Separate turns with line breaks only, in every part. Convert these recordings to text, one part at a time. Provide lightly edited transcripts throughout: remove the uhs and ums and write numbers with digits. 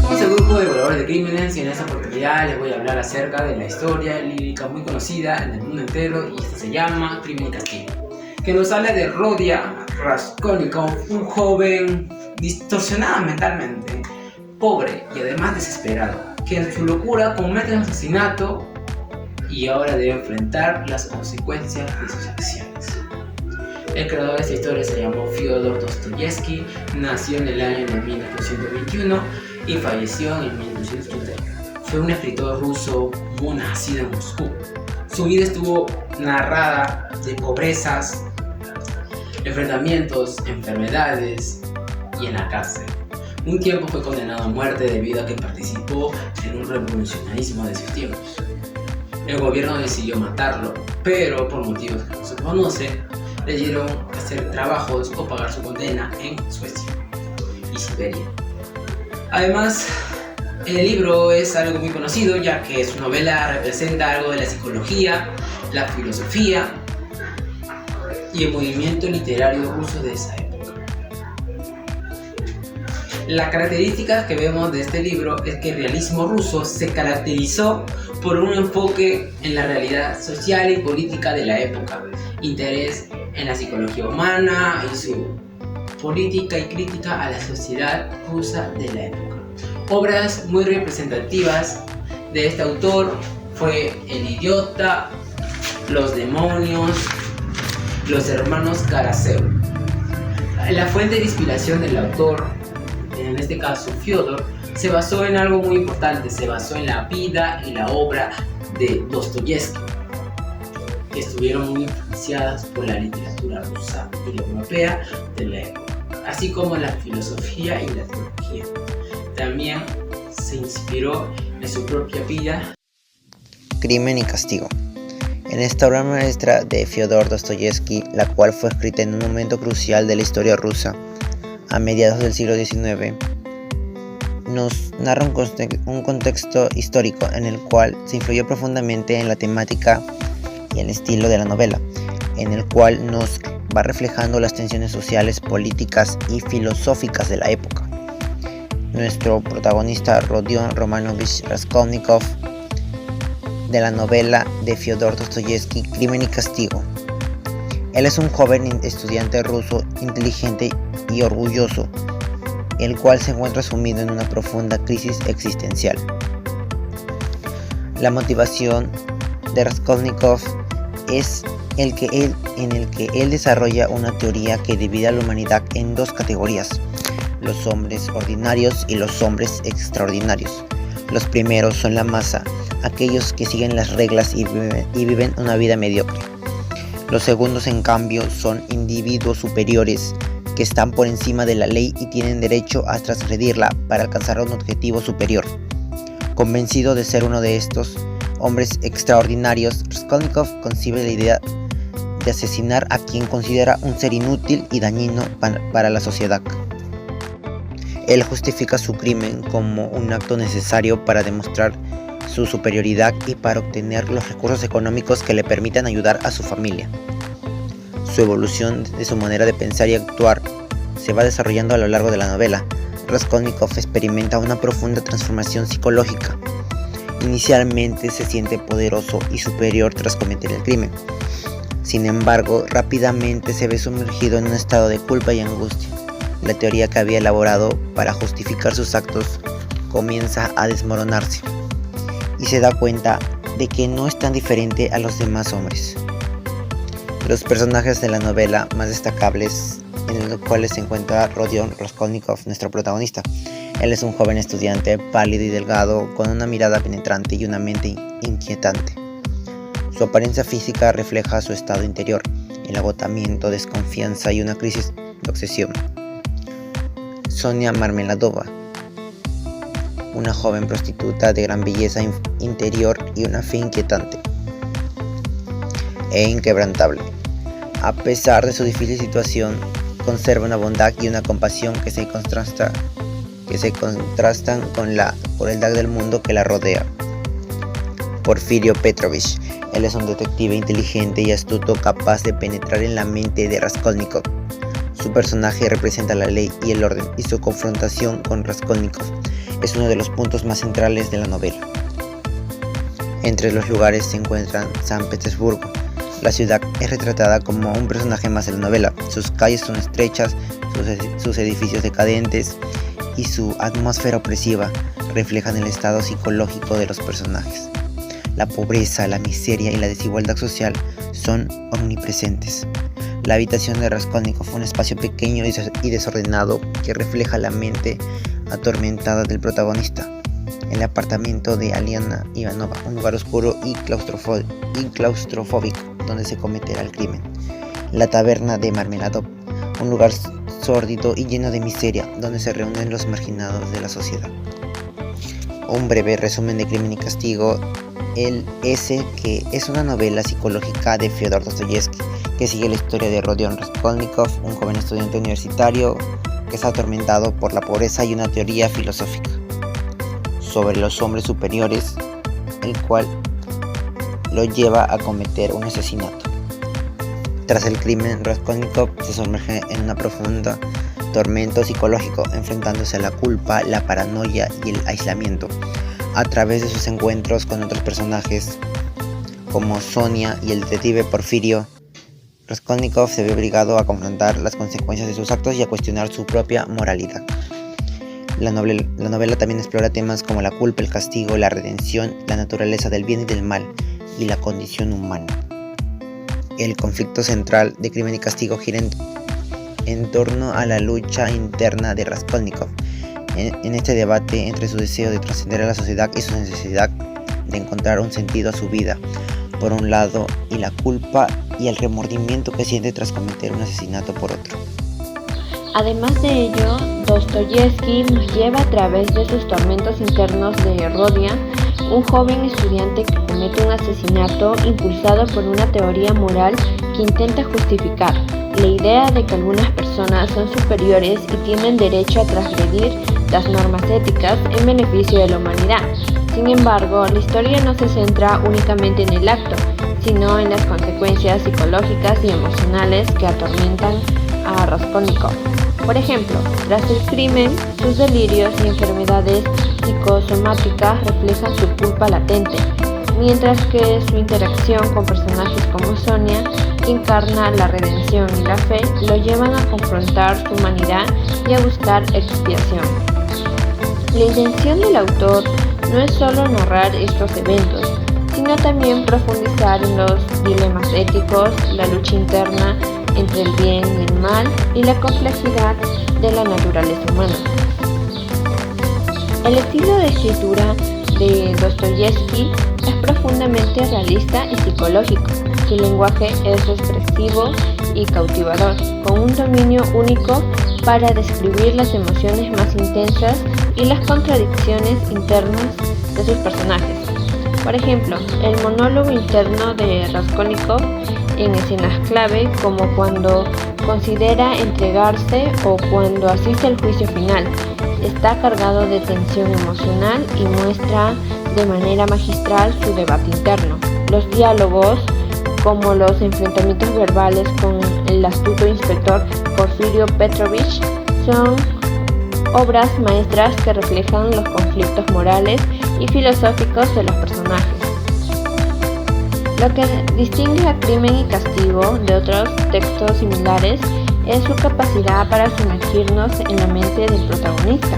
Somos el grupo de evaluadores de crímenes y en esta oportunidad les voy a hablar acerca de la historia lírica muy conocida en el mundo entero y esta se llama Crimen y Castigo, que nos habla de Rodion Raskolnikov, un joven distorsionado mentalmente, pobre y además desesperado, que en su locura comete un asesinato y ahora debe enfrentar las consecuencias de sus acciones. El creador de esta historia se llamó Fyodor Dostoyevsky, nació en el año de 1921 y falleció en 1931. Fue un escritor ruso muy nacido en Moscú. Su vida estuvo narrada de pobrezas, enfrentamientos, enfermedades y en la cárcel. Un tiempo fue condenado a muerte debido a que participó en un revolucionarismo de sus tiempos. El gobierno decidió matarlo, pero por motivos que no se conocen, le dieron que hacer trabajos o pagar su condena en Suecia y Siberia. Además, el libro es algo muy conocido, ya que su novela representa algo de la psicología, la filosofía y el movimiento literario ruso de esa época. La característica que vemos de este libro es que el realismo ruso se caracterizó por un enfoque en la realidad social y política de la época, interés en la psicología humana y su política y crítica a la sociedad rusa de la época. Obras muy representativas de este autor fue El idiota, Los demonios, Los hermanos Karasev. La fuente de inspiración del autor, en este caso Fyodor, se basó en algo muy importante, se basó en la vida y la obra de Dostoyevsky, que estuvieron muy influenciadas por la literatura rusa y la europea de la época, así como la filosofía y la teología. También se inspiró en su propia vida.
Crimen y Castigo. En esta obra maestra de Fyodor Dostoyevsky, la cual fue escrita en un momento crucial de la historia rusa, a mediados del siglo XIX, nos narra un contexto histórico en el cual se influyó profundamente en la temática y el estilo de la novela, en el cual nos va reflejando las tensiones sociales, políticas y filosóficas de la época. Nuestro protagonista, Rodion Romanovich Raskolnikov, de la novela de Fyodor Dostoyevsky, Crimen y Castigo. Él es un joven estudiante ruso inteligente y orgulloso, el cual se encuentra sumido en una profunda crisis existencial. La motivación de Raskolnikov es en el que él desarrolla una teoría que divide a la humanidad en dos categorías: los hombres ordinarios y los hombres extraordinarios. Los primeros son la masa, aquellos que siguen las reglas y viven una vida mediocre. Los segundos, en cambio, son individuos superiores que están por encima de la ley y tienen derecho a transgredirla para alcanzar un objetivo superior. Convencido de ser uno de estos hombres extraordinarios, Raskolnikov concibe la idea de asesinar a quien considera un ser inútil y dañino para la sociedad. Él justifica su crimen como un acto necesario para demostrar su superioridad y para obtener los recursos económicos que le permitan ayudar a su familia. Su evolución de su manera de pensar y actuar se va desarrollando a lo largo de la novela. Raskolnikov experimenta una profunda transformación psicológica. Inicialmente se siente poderoso y superior tras cometer el crimen. Sin embargo, rápidamente se ve sumergido en un estado de culpa y angustia. La teoría que había elaborado para justificar sus actos comienza a desmoronarse y se da cuenta de que no es tan diferente a los demás hombres. Los personajes de la novela más destacables, en los cuales se encuentra Rodion Raskolnikov, nuestro protagonista. Él es un joven estudiante pálido y delgado, con una mirada penetrante y una mente inquietante. Su apariencia física refleja su estado interior, el agotamiento, desconfianza y una crisis de obsesión. Sonia Marmeladova, una joven prostituta de gran belleza interior y una fe inquietante e inquebrantable. A pesar de su difícil situación, conserva una bondad y una compasión que se contrastan con la crueldad del mundo que la rodea. Porfirio Petrovich. Él es un detective inteligente y astuto, capaz de penetrar en la mente de Raskolnikov. Su personaje representa la ley y el orden, y su confrontación con Raskolnikov es uno de los puntos más centrales de la novela. Entre los lugares se encuentran San Petersburgo. La ciudad es retratada como un personaje más de la novela. Sus calles son estrechas, sus edificios decadentes y su atmósfera opresiva reflejan el estado psicológico de los personajes. La pobreza, la miseria y la desigualdad social son omnipresentes. La habitación de Raskolnikov, un espacio pequeño y desordenado que refleja la mente atormentada del protagonista. El apartamento de Aliana Ivanova, un lugar oscuro y claustrofóbico donde se cometerá el crimen. La taberna de Marmeladov, un lugar sórdido y lleno de miseria donde se reúnen los marginados de la sociedad. Un breve resumen de Crimen y Castigo, que es una novela psicológica de Fyodor Dostoyevsky que sigue la historia de Rodion Raskolnikov, un joven estudiante universitario que está atormentado por la pobreza y una teoría filosófica sobre los hombres superiores, el cual lo lleva a cometer un asesinato. Tras el crimen, Raskolnikov se sumerge en un profundo tormento psicológico, enfrentándose a la culpa, la paranoia y el aislamiento. A través de sus encuentros con otros personajes, como Sonia y el detective Porfirio, Raskolnikov se ve obligado a confrontar las consecuencias de sus actos y a cuestionar su propia moralidad. La novela también explora temas como la culpa, el castigo, la redención, la naturaleza del bien y del mal y la condición humana. El conflicto central de Crimen y Castigo gira en torno a la lucha interna de Raskolnikov, en este debate entre su deseo de trascender a la sociedad y su necesidad de encontrar un sentido a su vida, por un lado, y la culpa y el remordimiento que siente tras cometer un asesinato por otro.
Además de ello, Dostoyevsky nos lleva a través de sus tormentos internos de Rodion, un joven estudiante que comete un asesinato impulsado por una teoría moral que intenta justificar la idea de que algunas personas son superiores y tienen derecho a transgredir las normas éticas en beneficio de la humanidad. Sin embargo, la historia no se centra únicamente en el acto, sino en las consecuencias psicológicas y emocionales que atormentan a Raskolnikov. Por ejemplo, tras el crimen, sus delirios y enfermedades psicosomáticas reflejan su culpa latente, mientras que su interacción con personajes como Sonia, que encarna la redención y la fe, lo llevan a confrontar su humanidad y a buscar expiación. La intención del autor no es solo narrar estos eventos, sino también profundizar en los dilemas éticos, la lucha interna entre el bien y el mal y la complejidad de la naturaleza humana. El estilo de escritura de Dostoyevsky es profundamente realista y psicológico. Su lenguaje es expresivo y cautivador, con un dominio único para describir las emociones más intensas y las contradicciones internas de sus personajes. Por ejemplo, el monólogo interno de Raskolnikov en escenas clave, como cuando considera entregarse o cuando asiste al juicio final, está cargado de tensión emocional y muestra de manera magistral su debate interno. Los diálogos, como los enfrentamientos verbales con el astuto inspector Porfirio Petrovich, son obras maestras que reflejan los conflictos morales y filosóficos de los personajes. Lo que distingue a Crimen y Castigo de otros textos similares es su capacidad para sumergirnos en la mente del protagonista.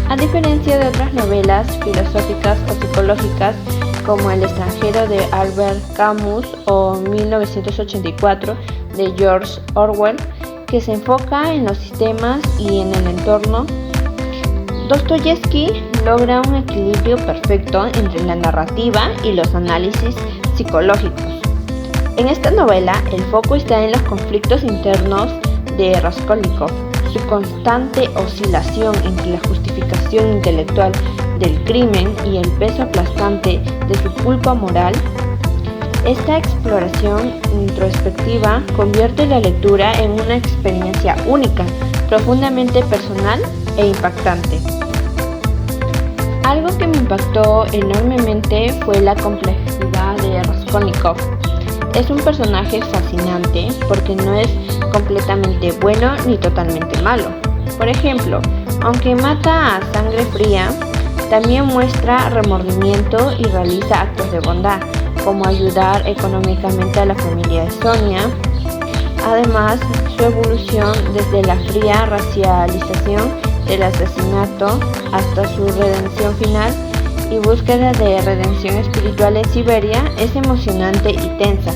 A diferencia de otras novelas filosóficas o psicológicas como El extranjero de Albert Camus o 1984 de George Orwell, que se enfoca en los sistemas y en el entorno, Dostoyevsky logra un equilibrio perfecto entre la narrativa y los análisis psicológicos. En esta novela, el foco está en los conflictos internos de Raskolnikov, su constante oscilación entre la justificación intelectual del crimen y el peso aplastante de su culpa moral. Esta exploración introspectiva convierte la lectura en una experiencia única, profundamente personal e impactante. Algo que me impactó enormemente fue la complejidad de Raskolnikov. Es un personaje fascinante porque no es completamente bueno ni totalmente malo. Por ejemplo, aunque mata a sangre fría, también muestra remordimiento y realiza actos de bondad, como ayudar económicamente a la familia de Sonia. Además, su evolución desde la fría racialización del asesinato hasta su redención final y búsqueda de redención espiritual en Siberia es emocionante y tensa.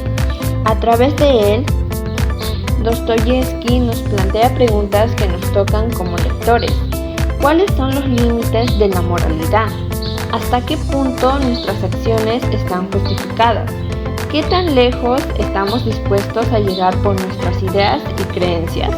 A través de él, Dostoyevski nos plantea preguntas que nos tocan como lectores. ¿Cuáles son los límites de la moralidad? ¿Hasta qué punto nuestras acciones están justificadas? ¿Qué tan lejos estamos dispuestos a llegar por nuestras ideas y creencias?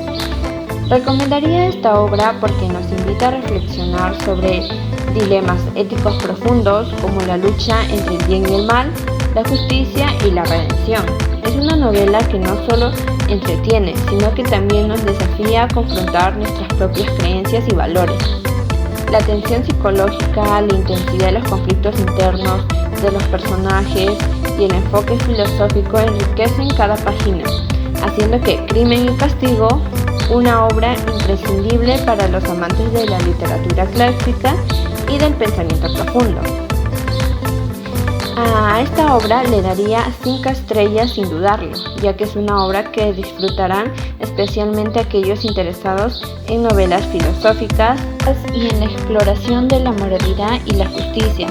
Recomendaría esta obra porque nos invita a reflexionar sobre dilemas éticos profundos como la lucha entre el bien y el mal, la justicia y la redención. Es una novela que no solo entretiene, sino que también nos desafía a confrontar nuestras propias creencias y valores. La tensión psicológica, la intensidad de los conflictos internos de los personajes y el enfoque filosófico enriquecen cada página, haciendo que Crimen y Castigo una obra imprescindible para los amantes de la literatura clásica y del pensamiento profundo. A esta obra le daría 5 estrellas sin dudarlo, ya que es una obra que disfrutarán especialmente aquellos interesados en novelas filosóficas y en la exploración de la moralidad y la justicia.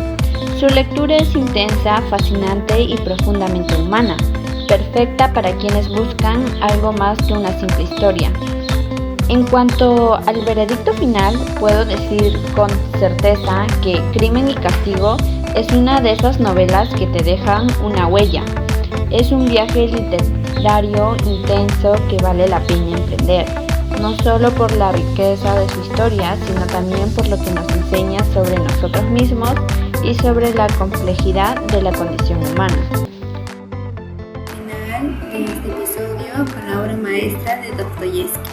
Su lectura es intensa, fascinante y profundamente humana, perfecta para quienes buscan algo más que una simple historia. En cuanto al veredicto final, puedo decir con certeza que Crimen y Castigo es una de esas novelas que te dejan una huella. Es un viaje literario intenso que vale la pena emprender, no solo por la riqueza de su historia, sino también por lo que nos enseña sobre nosotros mismos y sobre la complejidad de la condición humana.
Final de este episodio con la obra maestra de Dostoyevski.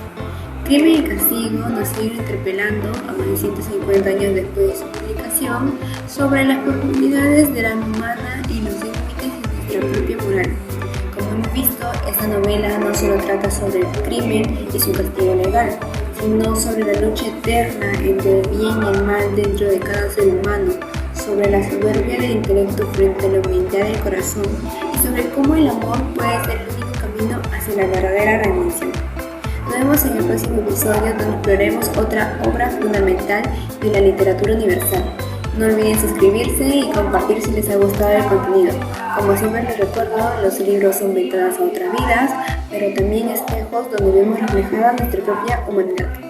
Crimen y Castigo nos sigue interpelando a más de 150 años después de su publicación sobre las profundidades del alma humana y los límites de nuestra propia moral. Como hemos visto, esta novela no solo trata sobre el crimen y su castigo legal, sino sobre la lucha eterna entre el bien y el mal dentro de cada ser humano, sobre la soberbia del intelecto frente a la humildad del corazón y sobre cómo el amor puede ser el único camino hacia la verdadera redención. Nos vemos en el próximo episodio donde exploraremos otra obra fundamental de la literatura universal. No olviden suscribirse y compartir si les ha gustado el contenido. Como siempre les recuerdo, los libros son ventanas a otras vidas, pero también espejos donde vemos reflejada nuestra propia humanidad.